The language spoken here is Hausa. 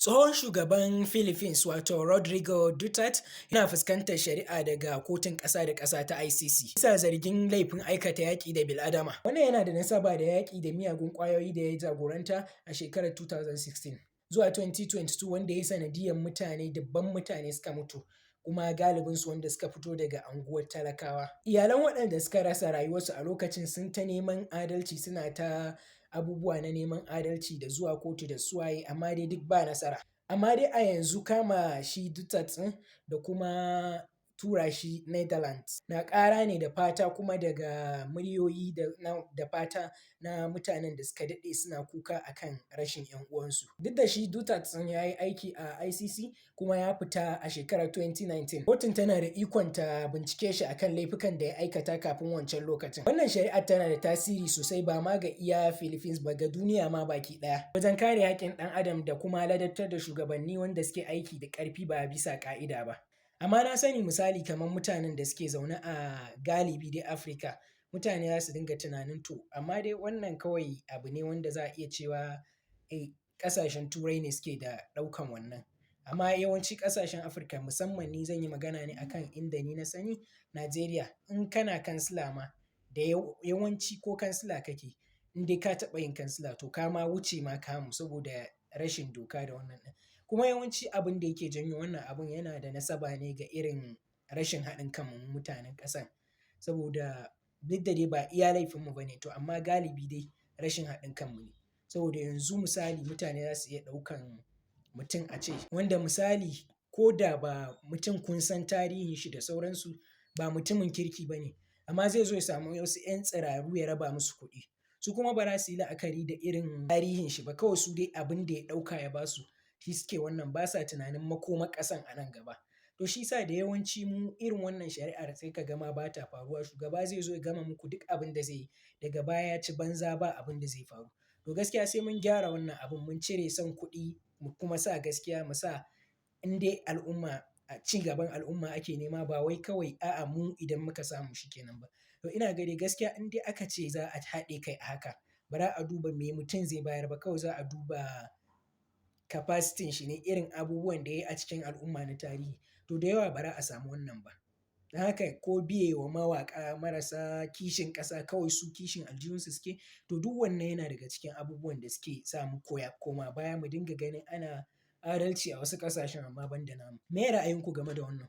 Tsohon shugaban Philippines wato Rodrigo Duterte yana fuskantar shari'a daga kotun ƙasa da ƙasa ta ICC bisa zargin laifin aikata yaƙi da bil'adama. Wannan yana da nasaba da yaƙi da miyagun ƙwayoyi da ya jagoranta a shekarar 2016 zuwa 2022 wanda ya yi sanadiyyar dubban mutane suka mutu kuma galibinsu wanda suka fito daga unguwar talakawa. Iyalan waɗanda suka rasa rayuwarsu a lokacin sun ta neman adalci, suna ta abubuwa na neman adalci da zuwa kotu da suwaye, amma dai duk ba nasara. Amma dai a yanzu kama shi Duterte da kuma tura shi Netherlands na ƙara ne da fata kuma daga muryoyi da fata na mutanen da suka daɗe suna kuka akan rashin 'yan uwansu. Duk da shi Duterte ya yi aiki a ICC kuma ya fita a shekarar 2019. Kotun tana da ikon ta bincike shi akan laifukan da ya aikata kafin wancan lokacin. Wannan shari'ar tana da tasiri sosai ba ma ga iya Philippines ba, ga duniya ma baki ɗaya wajen kare haƙƙin ɗan adam da kuma ladabtar da shugabanni wanda suke aiki da ƙarfi ba bisa ƙa'ida ba. Amma na sani misali kamar mutanen da suke zaune a galibi dai Afirka, mutane za su dinga tunanin to amma dai wannan kawai abu ne wanda za a iya cewa ƙasashen Turai ne suke da ɗaukan wannan. Amma yawanci ƙasashen Afirka, musamman ni zan yi magana ne akan inda ni na sani, Najeriya, in kana kansila ma da yawanci ko kansila kake, in dai ka taɓa yin kansila to ka ma wuce ma kamu saboda rashin doka da wannan ɗin. Kuma yawanci abin da yake janyo wannan abun yana da nasaba ne ga irin rashin haɗin kan mutanen ƙasan. Saboda duk da dai ba iya laifinmu ba ne to amma galibi dai rashin haɗin kanmu ne. Saboda yanzu misali mutane za su iya ɗaukan mutum a ce wanda misali ko da ba mutum kun san tarihin shi da sauransu, ba mutumin kirki ba ne, amma zai zo ya samu wasu 'yan tsiraru ya raba musu kuɗi. Su kuma ba za su yi la'akari da irin tarihin shi ba, kawai su dai abin da ya ɗauka ya ba su shi suke wannan, ba sa tunanin makomar ƙasan a nan gaba. To shi sa da yawanci mu irin wannan shari'ar sai ka ga ma ba ta faruwa. Shugaba zai zo ya gama muku duk abin da zai yi, daga baya ya ci banza ba abin da zai faru. To gaskiya sai mun gyara wannan abun, mun cire son kuɗi mu kuma sa gaskiya, mu sa in dai al'umma, a ci gaban al'umma ake nema, ba wai kawai a'a mu idan muka samu shi kenan ba. To ina ga dai gaskiya in dai aka ce za a haɗe kai a haka, ba za a duba me mutum zai bayar ba, kawai za a duba capacity shi ne, irin abubuwan da ya yi a cikin al'umma na tarihi. To da yawa ba za a samu wannan ba. Don haka ko biye wa mawaƙa marasa kishin ƙasa, kawai su kishin aljihunsu suke, to duk wannan yana daga cikin abubuwan da suke sa mu koma baya, mu dinga ganin ana adalci a wasu ƙasashen amma ban da namu. Me ra'ayinku game da wannan?